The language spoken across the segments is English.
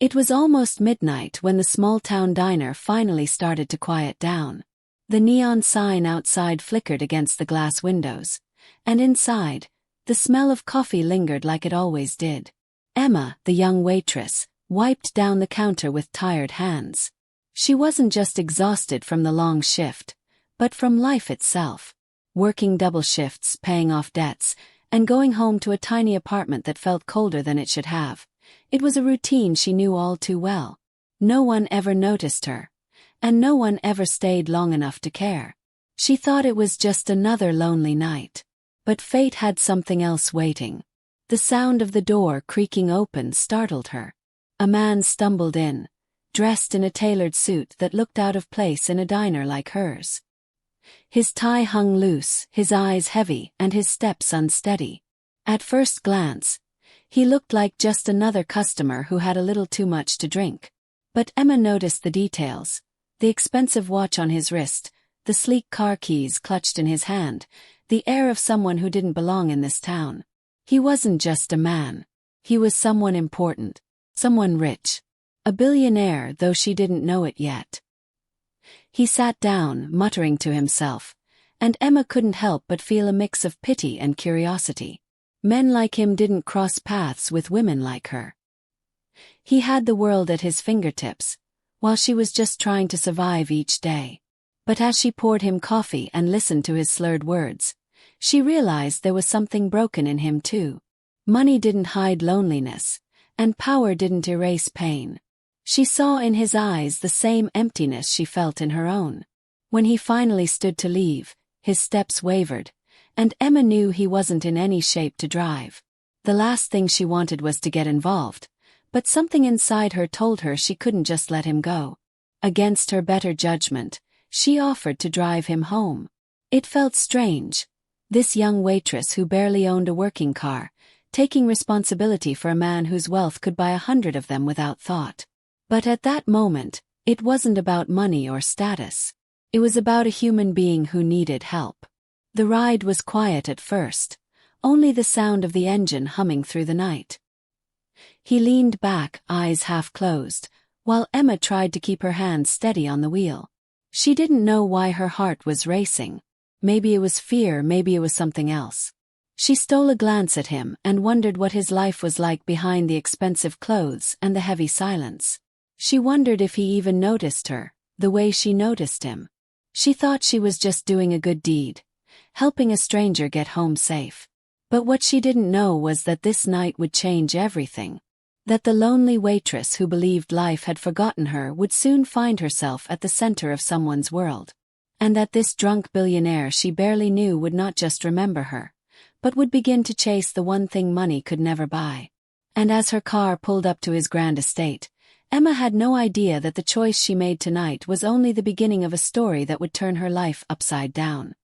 It was almost midnight when the small-town diner finally started to quiet down. The neon sign outside flickered against the glass windows, and inside, the smell of coffee lingered like it always did. Emma, the young waitress, wiped down the counter with tired hands. She wasn't just exhausted from the long shift, but from life itself. Working double shifts, paying off debts, and going home to a tiny apartment that felt colder than it should have. It was a routine she knew all too well. No one ever noticed her, and no one ever stayed long enough to care. She thought it was just another lonely night. But fate had something else waiting. The sound of the door creaking open startled her. A man stumbled in, dressed in a tailored suit that looked out of place in a diner like hers. His tie hung loose, his eyes heavy, and his steps unsteady. At first glance, he looked like just another customer who had a little too much to drink. But Emma noticed the details: the expensive watch on his wrist, the sleek car keys clutched in his hand, the air of someone who didn't belong in this town. He wasn't just a man. He was someone important, someone rich. A billionaire, though she didn't know it yet. He sat down, muttering to himself, and Emma couldn't help but feel a mix of pity and curiosity. Men like him didn't cross paths with women like her. He had the world at his fingertips, while she was just trying to survive each day. But as she poured him coffee and listened to his slurred words, she realized there was something broken in him too. Money didn't hide loneliness, and power didn't erase pain. She saw in his eyes the same emptiness she felt in her own. When he finally stood to leave, his steps wavered, and Emma knew he wasn't in any shape to drive. The last thing she wanted was to get involved, but something inside her told her she couldn't just let him go. Against her better judgment, she offered to drive him home. It felt strange. This young waitress who barely owned a working car, taking responsibility for a man whose wealth could buy 100 of them without thought. But at that moment, it wasn't about money or status. It was about a human being who needed help. The ride was quiet at first, only the sound of the engine humming through the night. He leaned back, eyes half closed, while Emma tried to keep her hands steady on the wheel. She didn't know why her heart was racing. Maybe it was fear, maybe it was something else. She stole a glance at him and wondered what his life was like behind the expensive clothes and the heavy silence. She wondered if he even noticed her, the way she noticed him. She thought she was just doing a good deed, helping a stranger get home safe. But what she didn't know was that this night would change everything. That the lonely waitress who believed life had forgotten her would soon find herself at the center of someone's world. And that this drunk billionaire she barely knew would not just remember her, but would begin to chase the one thing money could never buy. And as her car pulled up to his grand estate, Emma had no idea that the choice she made tonight was only the beginning of a story that would turn her life upside down.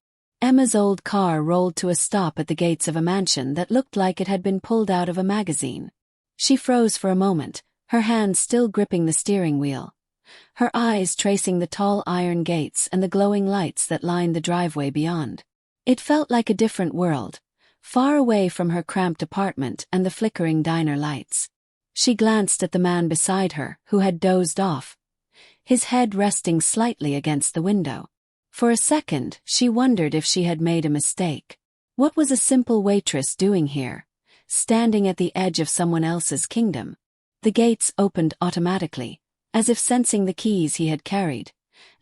Emma's old car rolled to a stop at the gates of a mansion that looked like it had been pulled out of a magazine. She froze for a moment, her hands still gripping the steering wheel, her eyes tracing the tall iron gates and the glowing lights that lined the driveway beyond. It felt like a different world, far away from her cramped apartment and the flickering diner lights. She glanced at the man beside her, who had dozed off, his head resting slightly against the window. For a second, she wondered if she had made a mistake. What was a simple waitress doing here, standing at the edge of someone else's kingdom? The gates opened automatically, as if sensing the keys he had carried,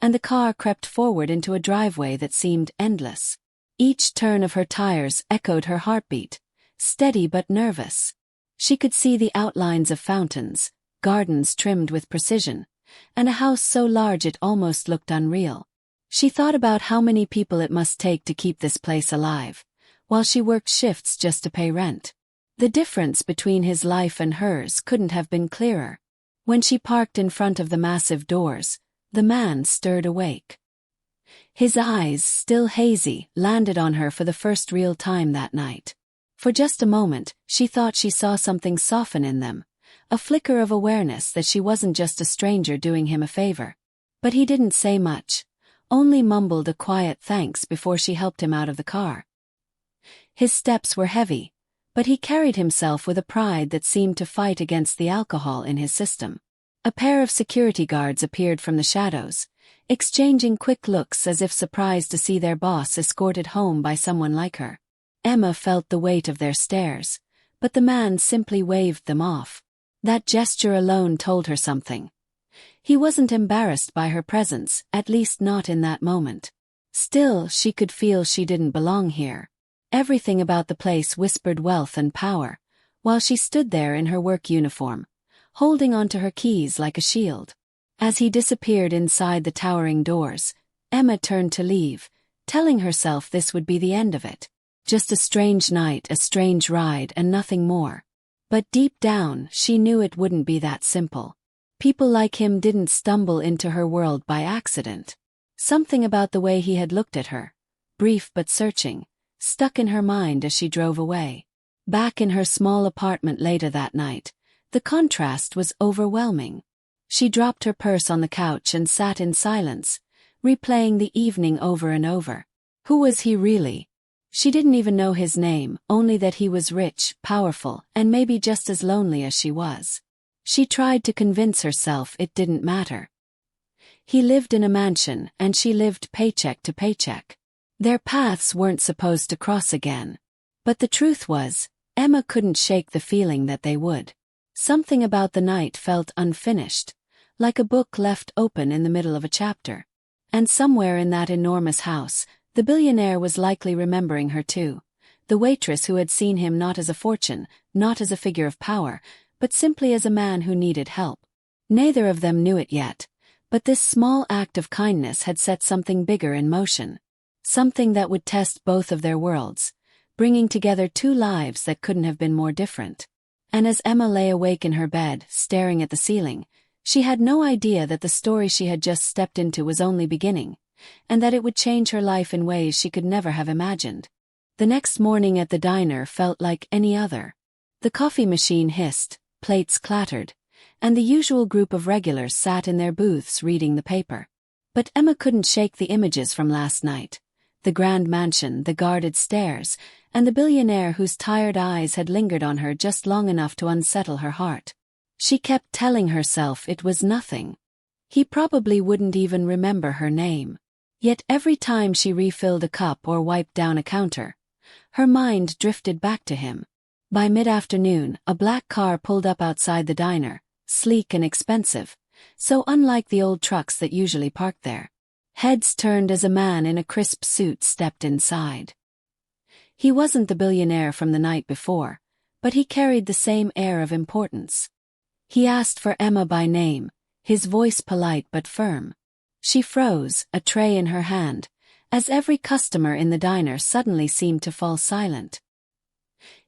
and the car crept forward into a driveway that seemed endless. Each turn of her tires echoed her heartbeat, steady but nervous. She could see the outlines of fountains, gardens trimmed with precision, and a house so large it almost looked unreal. She thought about how many people it must take to keep this place alive, while she worked shifts just to pay rent. The difference between his life and hers couldn't have been clearer. When she parked in front of the massive doors, the man stirred awake. His eyes, still hazy, landed on her for the first real time that night. For just a moment, she thought she saw something soften in them, a flicker of awareness that she wasn't just a stranger doing him a favor. But he didn't say much, only mumbled a quiet thanks before she helped him out of the car. His steps were heavy, but he carried himself with a pride that seemed to fight against the alcohol in his system. A pair of security guards appeared from the shadows, exchanging quick looks as if surprised to see their boss escorted home by someone like her. Emma felt the weight of their stares, but the man simply waved them off. That gesture alone told her something. He wasn't embarrassed by her presence, at least not in that moment. Still, she could feel she didn't belong here. Everything about the place whispered wealth and power, while she stood there in her work uniform, holding onto her keys like a shield. As he disappeared inside the towering doors, Emma turned to leave, telling herself this would be the end of it. Just a strange night, a strange ride, and nothing more. But deep down, she knew it wouldn't be that simple. People like him didn't stumble into her world by accident. Something about the way he had looked at her, brief but searching, stuck in her mind as she drove away. Back in her small apartment later that night, the contrast was overwhelming. She dropped her purse on the couch and sat in silence, replaying the evening over and over. Who was he really? She didn't even know his name, only that he was rich, powerful, and maybe just as lonely as she was. She tried to convince herself it didn't matter. He lived in a mansion, and she lived paycheck to paycheck. Their paths weren't supposed to cross again. But the truth was, Emma couldn't shake the feeling that they would. Something about the night felt unfinished, like a book left open in the middle of a chapter. And somewhere in that enormous house, the billionaire was likely remembering her too. The waitress who had seen him not as a fortune, not as a figure of power, but simply as a man who needed help. Neither of them knew it yet, but this small act of kindness had set something bigger in motion. Something that would test both of their worlds, bringing together two lives that couldn't have been more different. And as Emma lay awake in her bed, staring at the ceiling, she had no idea that the story she had just stepped into was only beginning, and that it would change her life in ways she could never have imagined. The next morning at the diner felt like any other. The coffee machine hissed, plates clattered, and the usual group of regulars sat in their booths reading the paper. But Emma couldn't shake the images from last night. The grand mansion, the guarded stairs, and the billionaire whose tired eyes had lingered on her just long enough to unsettle her heart. She kept telling herself it was nothing. He probably wouldn't even remember her name. Yet every time she refilled a cup or wiped down a counter, her mind drifted back to him. By mid-afternoon, a black car pulled up outside the diner, sleek and expensive, so unlike the old trucks that usually parked there. Heads turned as a man in a crisp suit stepped inside. He wasn't the billionaire from the night before, but he carried the same air of importance. He asked for Emma by name, his voice polite but firm. She froze, a tray in her hand, as every customer in the diner suddenly seemed to fall silent.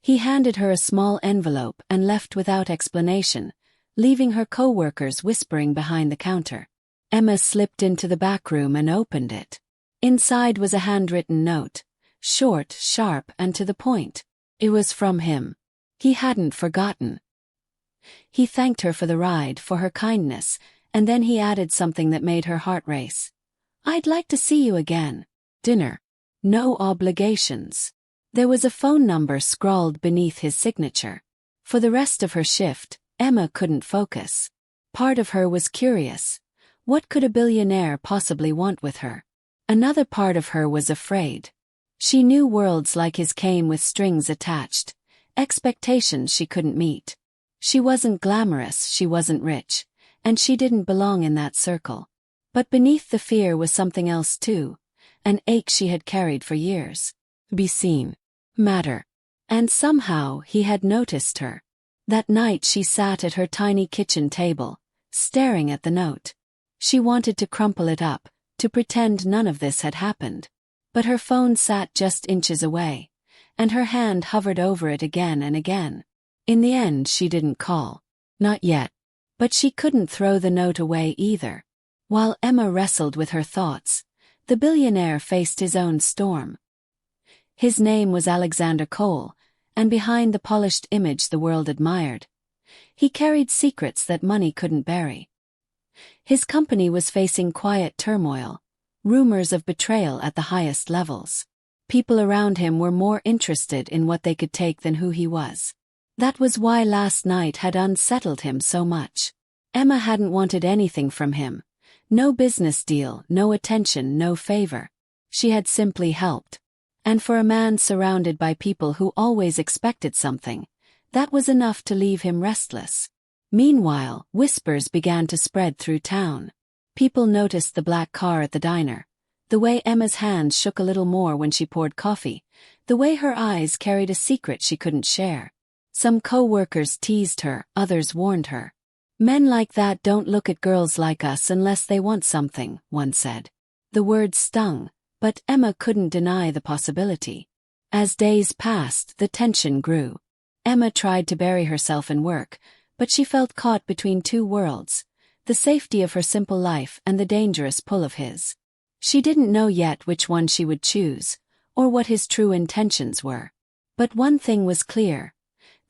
He handed her a small envelope and left without explanation, leaving her co-workers whispering behind the counter. Emma slipped into the back room and opened it. Inside was a handwritten note, short, sharp, and to the point. It was from him. He hadn't forgotten. He thanked her for the ride, for her kindness, and then he added something that made her heart race. "I'd like to see you again. Dinner. No obligations." There was a phone number scrawled beneath his signature. For the rest of her shift, Emma couldn't focus. Part of her was curious. What could a billionaire possibly want with her? Another part of her was afraid. She knew worlds like his came with strings attached, expectations she couldn't meet. She wasn't glamorous, she wasn't rich, and she didn't belong in that circle. But beneath the fear was something else too, an ache she had carried for years. Be seen. Matter. And somehow he had noticed her. That night she sat at her tiny kitchen table, staring at the note. She wanted to crumple it up, to pretend none of this had happened. But her phone sat just inches away, and her hand hovered over it again and again. In the end she didn't call. Not yet. But she couldn't throw the note away either. While Emma wrestled with her thoughts, the billionaire faced his own storm. His name was Alexander Cole, and behind the polished image the world admired, he carried secrets that money couldn't bury. His company was facing quiet turmoil, rumors of betrayal at the highest levels. People around him were more interested in what they could take than who he was. That was why last night had unsettled him so much. Emma hadn't wanted anything from him. No business deal, no attention, no favor. She had simply helped. And for a man surrounded by people who always expected something, that was enough to leave him restless. Meanwhile, whispers began to spread through town. People noticed the black car at the diner, the way Emma's hands shook a little more when she poured coffee, the way her eyes carried a secret she couldn't share. Some co-workers teased her, others warned her. "Men like that don't look at girls like us unless they want something," one said. The words stung, but Emma couldn't deny the possibility. As days passed, the tension grew. Emma tried to bury herself in work, but she felt caught between two worlds, the safety of her simple life and the dangerous pull of his. She didn't know yet which one she would choose, or what his true intentions were. But one thing was clear.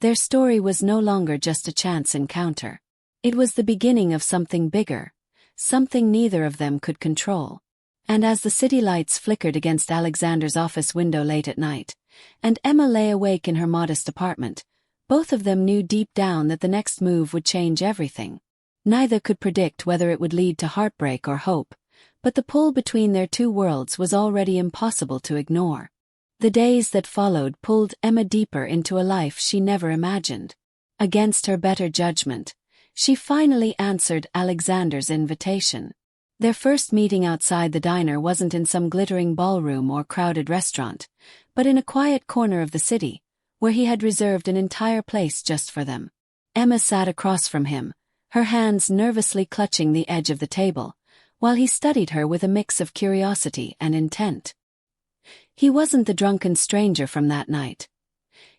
Their story was no longer just a chance encounter. It was the beginning of something bigger, something neither of them could control. And as the city lights flickered against Alexander's office window late at night, and Emma lay awake in her modest apartment, both of them knew deep down that the next move would change everything. Neither could predict whether it would lead to heartbreak or hope, but the pull between their two worlds was already impossible to ignore. The days that followed pulled Emma deeper into a life she never imagined. Against her better judgment, she finally answered Alexander's invitation. Their first meeting outside the diner wasn't in some glittering ballroom or crowded restaurant, but in a quiet corner of the city, where he had reserved an entire place just for them. Emma sat across from him, her hands nervously clutching the edge of the table, while he studied her with a mix of curiosity and intent. He wasn't the drunken stranger from that night.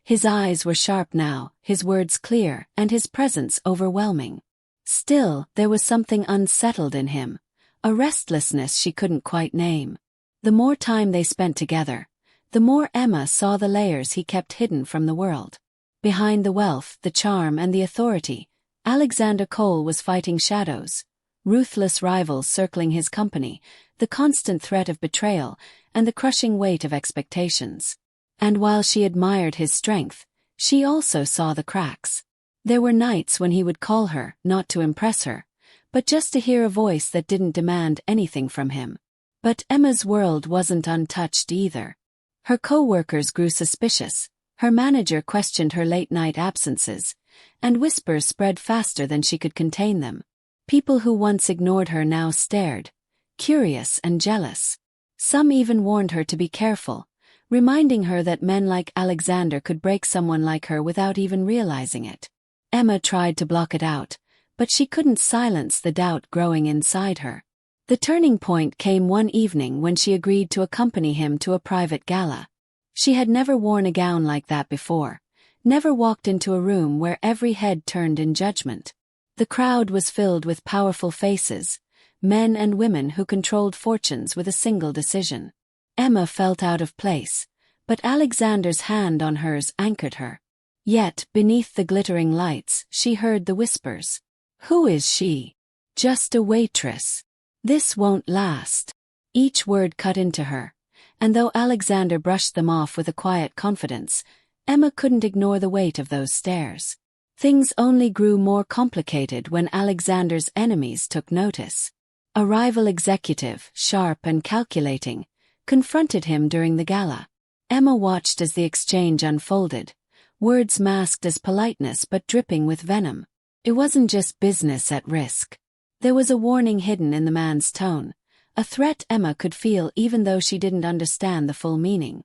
His eyes were sharp now, his words clear, and his presence overwhelming. Still, there was something unsettled in him, a restlessness she couldn't quite name. The more time they spent together, the more Emma saw the layers he kept hidden from the world. Behind the wealth, the charm, and the authority, Alexander Cole was fighting shadows, ruthless rivals circling his company, the constant threat of betrayal, and the crushing weight of expectations. And while she admired his strength, she also saw the cracks. There were nights when he would call her, not to impress her, but just to hear a voice that didn't demand anything from him. But Emma's world wasn't untouched either. Her co-workers grew suspicious, her manager questioned her late-night absences, and whispers spread faster than she could contain them. People who once ignored her now stared, curious and jealous. Some even warned her to be careful, reminding her that men like Alexander could break someone like her without even realizing it. Emma tried to block it out, but she couldn't silence the doubt growing inside her. The turning point came one evening when she agreed to accompany him to a private gala. She had never worn a gown like that before, never walked into a room where every head turned in judgment. The crowd was filled with powerful faces, men and women who controlled fortunes with a single decision. Emma felt out of place, but Alexander's hand on hers anchored her. Yet, beneath the glittering lights, she heard the whispers. "Who is she?" "Just a waitress. This won't last." Each word cut into her, and though Alexander brushed them off with a quiet confidence, Emma couldn't ignore the weight of those stares. Things only grew more complicated when Alexander's enemies took notice. A rival executive, sharp and calculating, confronted him during the gala. Emma watched as the exchange unfolded, words masked as politeness but dripping with venom. It wasn't just business at risk. There was a warning hidden in the man's tone, a threat Emma could feel even though she didn't understand the full meaning.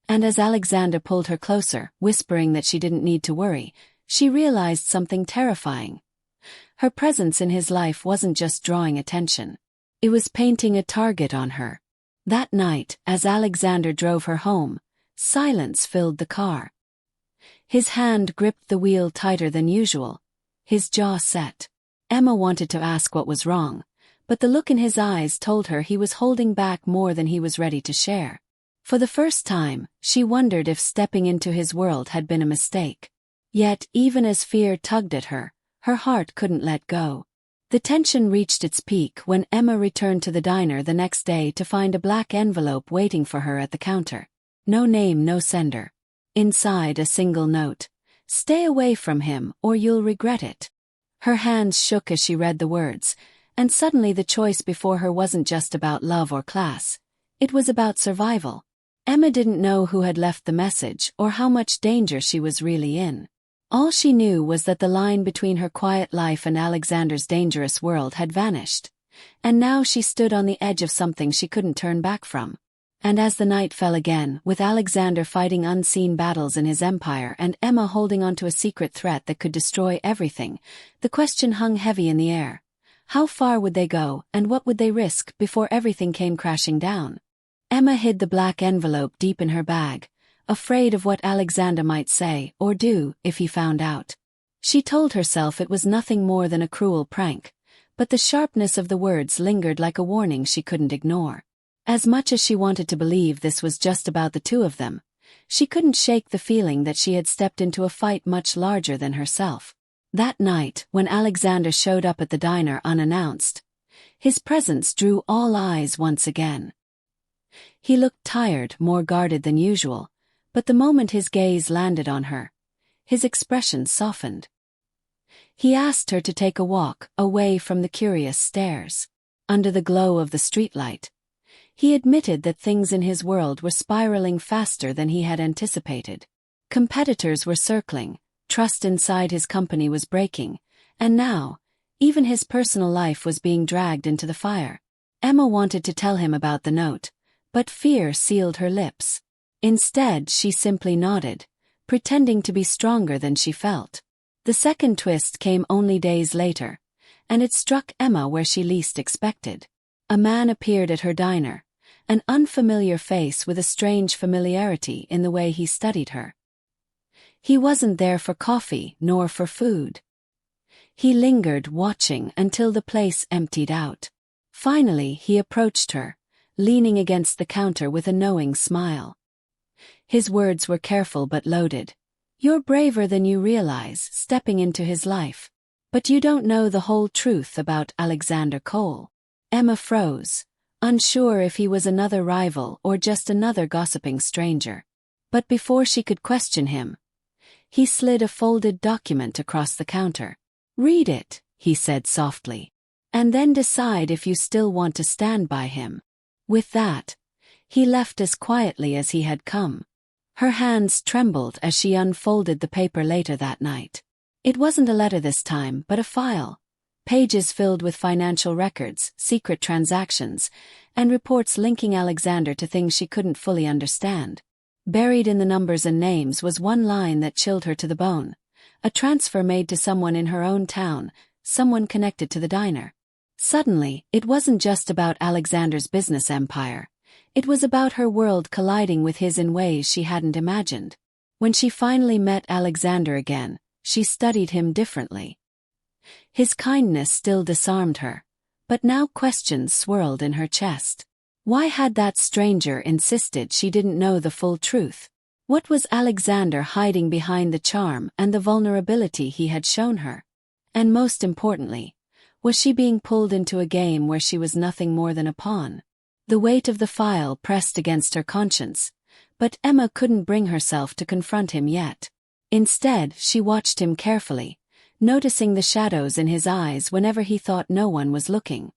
And as Alexander pulled her closer, whispering that she didn't need to worry, she realized something terrifying. Her presence in his life wasn't just drawing attention. It was painting a target on her. That night, as Alexander drove her home, silence filled the car. His hand gripped the wheel tighter than usual, his jaw set. Emma wanted to ask what was wrong, but the look in his eyes told her he was holding back more than he was ready to share. For the first time, she wondered if stepping into his world had been a mistake. Yet, even as fear tugged at her, her heart couldn't let go. The tension reached its peak when Emma returned to the diner the next day to find a black envelope waiting for her at the counter. No name, no sender. Inside, a single note. "Stay away from him, or you'll regret it." Her hands shook as she read the words, and suddenly the choice before her wasn't just about love or class. It was about survival. Emma didn't know who had left the message or how much danger she was really in. All she knew was that the line between her quiet life and Alexander's dangerous world had vanished, and now she stood on the edge of something she couldn't turn back from. And as the night fell again, with Alexander fighting unseen battles in his empire and Emma holding onto a secret threat that could destroy everything, the question hung heavy in the air. How far would they go, and what would they risk before everything came crashing down? Emma hid the black envelope deep in her bag, afraid of what Alexander might say or do if he found out. She told herself it was nothing more than a cruel prank, but the sharpness of the words lingered like a warning she couldn't ignore. As much as she wanted to believe this was just about the two of them, she couldn't shake the feeling that she had stepped into a fight much larger than herself. That night, when Alexander showed up at the diner unannounced, his presence drew all eyes once again. He looked tired, more guarded than usual, but the moment his gaze landed on her, his expression softened. He asked her to take a walk away from the curious stares. Under the glow of the streetlight, he admitted that things in his world were spiraling faster than he had anticipated. Competitors were circling, trust inside his company was breaking, and now, even his personal life was being dragged into the fire. Emma wanted to tell him about the note, but fear sealed her lips. Instead, she simply nodded, pretending to be stronger than she felt. The second twist came only days later, and it struck Emma where she least expected. A man appeared at her diner, an unfamiliar face with a strange familiarity in the way he studied her. He wasn't there for coffee nor for food. He lingered, watching until the place emptied out. Finally, he approached her, leaning against the counter with a knowing smile. His words were careful but loaded. "You're braver than you realize, stepping into his life. But you don't know the whole truth about Alexander Cole." Emma froze, unsure if he was another rival or just another gossiping stranger. But before she could question him, he slid a folded document across the counter. "Read it," he said softly, "and then decide if you still want to stand by him." With that, he left as quietly as he had come. Her hands trembled as she unfolded the paper later that night. It wasn't a letter this time, but a file. Pages filled with financial records, secret transactions, and reports linking Alexander to things she couldn't fully understand. Buried in the numbers and names was one line that chilled her to the bone. A transfer made to someone in her own town, someone connected to the diner. Suddenly, it wasn't just about Alexander's business empire. It was about her world colliding with his in ways she hadn't imagined. When she finally met Alexander again, she studied him differently. His kindness still disarmed her, but now questions swirled in her chest. Why had that stranger insisted she didn't know the full truth? What was Alexander hiding behind the charm and the vulnerability he had shown her? And most importantly, was she being pulled into a game where she was nothing more than a pawn? The weight of the file pressed against her conscience, but Emma couldn't bring herself to confront him yet. Instead, she watched him carefully, noticing the shadows in his eyes whenever he thought no one was looking.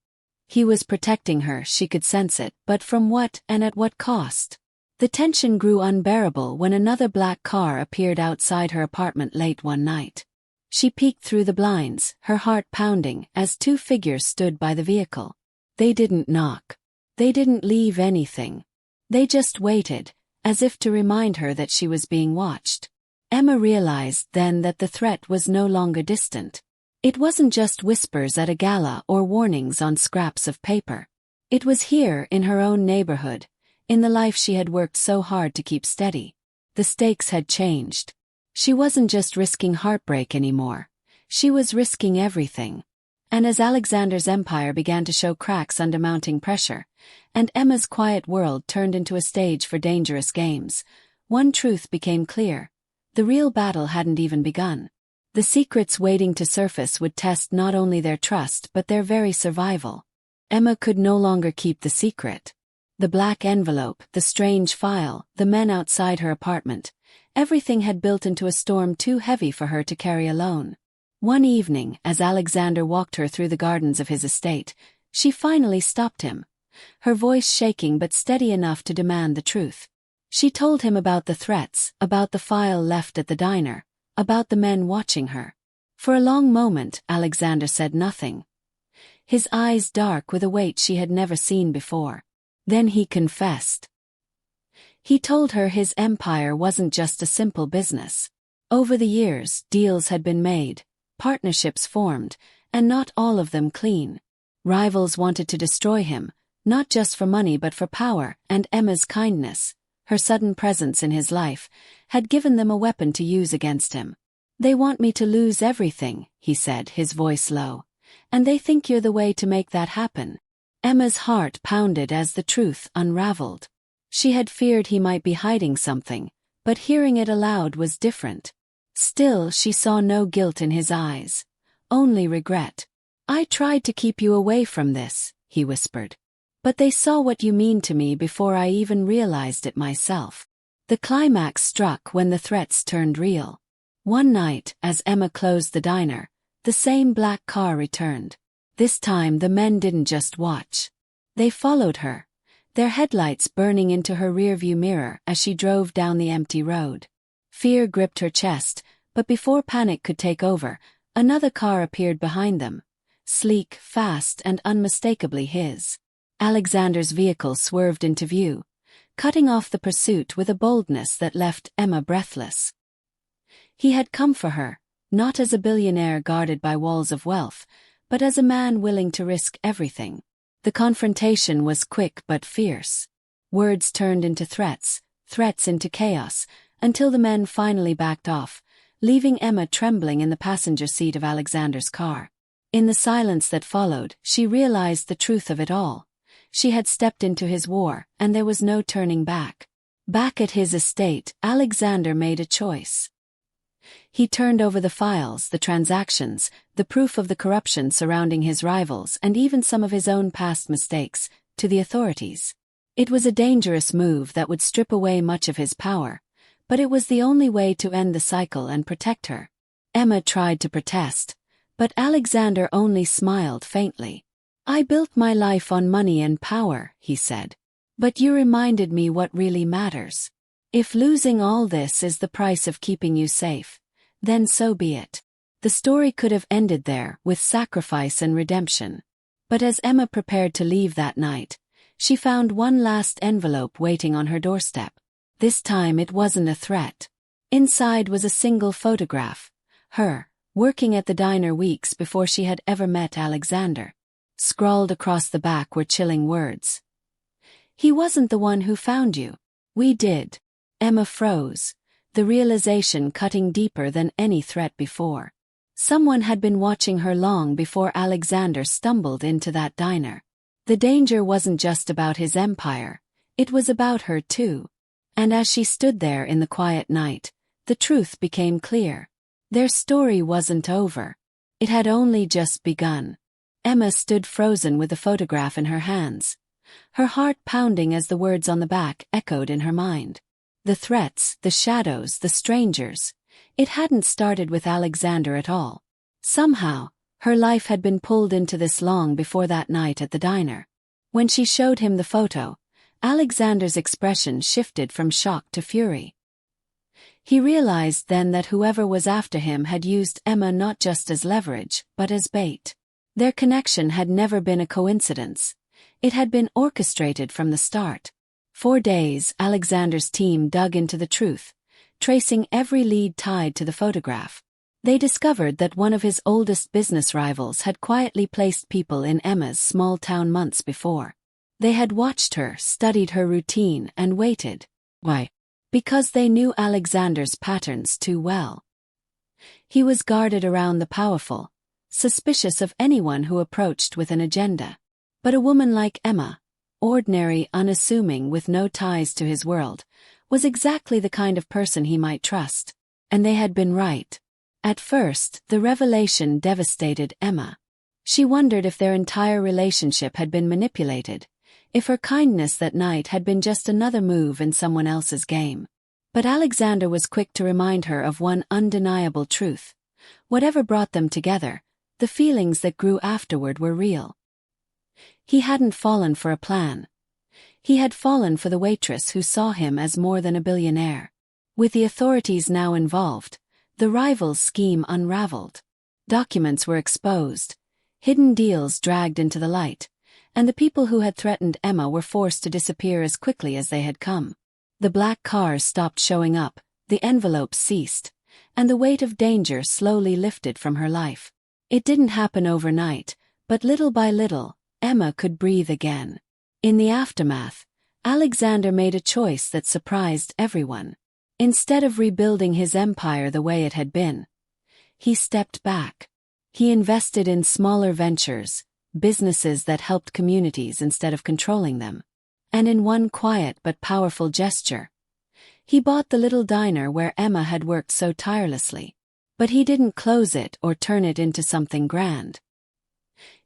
He was protecting her, she could sense it, but from what and at what cost? The tension grew unbearable when another black car appeared outside her apartment late one night. She peeked through the blinds, her heart pounding, as two figures stood by the vehicle. They didn't knock. They didn't leave anything. They just waited, as if to remind her that she was being watched. Emma realized then that the threat was no longer distant. It wasn't just whispers at a gala or warnings on scraps of paper. It was here, in her own neighborhood, in the life she had worked so hard to keep steady. The stakes had changed. She wasn't just risking heartbreak anymore. She was risking everything. And as Alexander's empire began to show cracks under mounting pressure, and Emma's quiet world turned into a stage for dangerous games, one truth became clear. The real battle hadn't even begun. The secrets waiting to surface would test not only their trust but their very survival. Emma could no longer keep the secret. The black envelope, the strange file, the men outside her apartment, everything had built into a storm too heavy for her to carry alone. One evening, as Alexander walked her through the gardens of his estate, she finally stopped him, her voice shaking but steady enough to demand the truth. She told him about the threats, about the file left at the diner, about the men watching her. For a long moment, Alexander said nothing, his eyes dark with a weight she had never seen before. Then he confessed. He told her his empire wasn't just a simple business. Over the years, deals had been made, partnerships formed, and not all of them clean. Rivals wanted to destroy him, not just for money but for power, and Emma's kindness, her sudden presence in his life, had given them a weapon to use against him. "They want me to lose everything," he said, his voice low. "And they think you're the way to make that happen." Emma's heart pounded as the truth unraveled. She had feared he might be hiding something, but hearing it aloud was different. Still, she saw no guilt in his eyes, only regret. "I tried to keep you away from this," he whispered. "But they saw what you mean to me before I even realized it myself." The climax struck when the threats turned real. One night, as Emma closed the diner, the same black car returned. This time the men didn't just watch. They followed her, their headlights burning into her rearview mirror as she drove down the empty road. Fear gripped her chest, but before panic could take over, another car appeared behind them, sleek, fast, and unmistakably his. Alexander's vehicle swerved into view, cutting off the pursuit with a boldness that left Emma breathless. He had come for her, not as a billionaire guarded by walls of wealth, but as a man willing to risk everything. The confrontation was quick but fierce. Words turned into threats, threats into chaos, until the men finally backed off, leaving Emma trembling in the passenger seat of Alexander's car. In the silence that followed, she realized the truth of it all. She had stepped into his war, and there was no turning back. Back at his estate, Alexander made a choice. He turned over the files, the transactions, the proof of the corruption surrounding his rivals, and even some of his own past mistakes, to the authorities. It was a dangerous move that would strip away much of his power, but it was the only way to end the cycle and protect her. Emma tried to protest, but Alexander only smiled faintly. "I built my life on money and power," he said. "But you reminded me what really matters. If losing all this is the price of keeping you safe, then so be it." The story could have ended there, with sacrifice and redemption. But as Emma prepared to leave that night, she found one last envelope waiting on her doorstep. This time it wasn't a threat. Inside was a single photograph, her, working at the diner weeks before she had ever met Alexander. Scrawled across the back were chilling words. "He wasn't the one who found you. We did." Emma froze, the realization cutting deeper than any threat before. Someone had been watching her long before Alexander stumbled into that diner. The danger wasn't just about his empire, it was about her too. And as she stood there in the quiet night, the truth became clear. Their story wasn't over. It had only just begun. Emma stood frozen with the photograph in her hands, her heart pounding as the words on the back echoed in her mind. The threats, the shadows, the strangers. It hadn't started with Alexander at all. Somehow, her life had been pulled into this long before that night at the diner. When she showed him the photo, Alexander's expression shifted from shock to fury. He realized then that whoever was after him had used Emma not just as leverage, but as bait. Their connection had never been a coincidence. It had been orchestrated from the start. For days, Alexander's team dug into the truth, tracing every lead tied to the photograph. They discovered that one of his oldest business rivals had quietly placed people in Emma's small town months before. They had watched her, studied her routine, and waited. Why? Because they knew Alexander's patterns too well. He was guarded around the powerful, suspicious of anyone who approached with an agenda. But a woman like Emma, ordinary, unassuming, with no ties to his world, was exactly the kind of person he might trust. And they had been right. At first, the revelation devastated Emma. She wondered if their entire relationship had been manipulated, if her kindness that night had been just another move in someone else's game. But Alexander was quick to remind her of one undeniable truth. Whatever brought them together, the feelings that grew afterward were real. He hadn't fallen for a plan. He had fallen for the waitress who saw him as more than a billionaire. With the authorities now involved, the rivals' scheme unraveled. Documents were exposed, hidden deals dragged into the light, and the people who had threatened Emma were forced to disappear as quickly as they had come. The black cars stopped showing up, the envelopes ceased, and the weight of danger slowly lifted from her life. It didn't happen overnight, but little by little, Emma could breathe again. In the aftermath, Alexander made a choice that surprised everyone. Instead of rebuilding his empire the way it had been, he stepped back. He invested in smaller ventures, businesses that helped communities instead of controlling them. And in one quiet but powerful gesture, he bought the little diner where Emma had worked so tirelessly. But he didn't close it or turn it into something grand.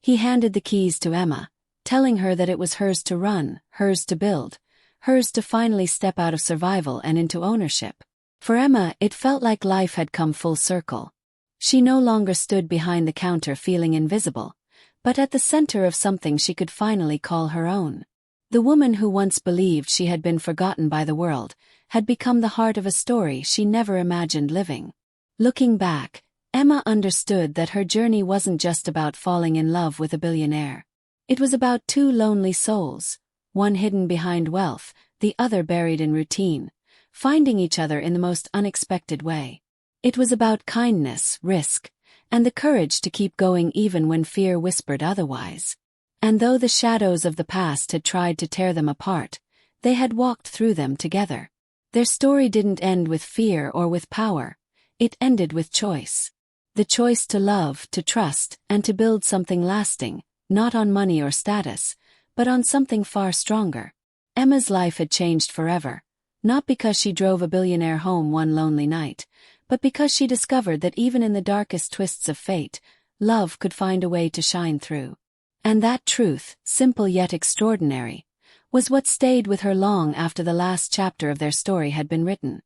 He handed the keys to Emma, telling her that it was hers to run, hers to build, hers to finally step out of survival and into ownership. For Emma, it felt like life had come full circle. She no longer stood behind the counter feeling invisible, but at the center of something she could finally call her own. The woman who once believed she had been forgotten by the world had become the heart of a story she never imagined living. Looking back, Emma understood that her journey wasn't just about falling in love with a billionaire. It was about two lonely souls, one hidden behind wealth, the other buried in routine, finding each other in the most unexpected way. It was about kindness, risk, and the courage to keep going even when fear whispered otherwise. And though the shadows of the past had tried to tear them apart, they had walked through them together. Their story didn't end with fear or with power. It ended with choice. The choice to love, to trust, and to build something lasting, not on money or status, but on something far stronger. Emma's life had changed forever, not because she drove a billionaire home one lonely night, but because she discovered that even in the darkest twists of fate, love could find a way to shine through. And that truth, simple yet extraordinary, was what stayed with her long after the last chapter of their story had been written.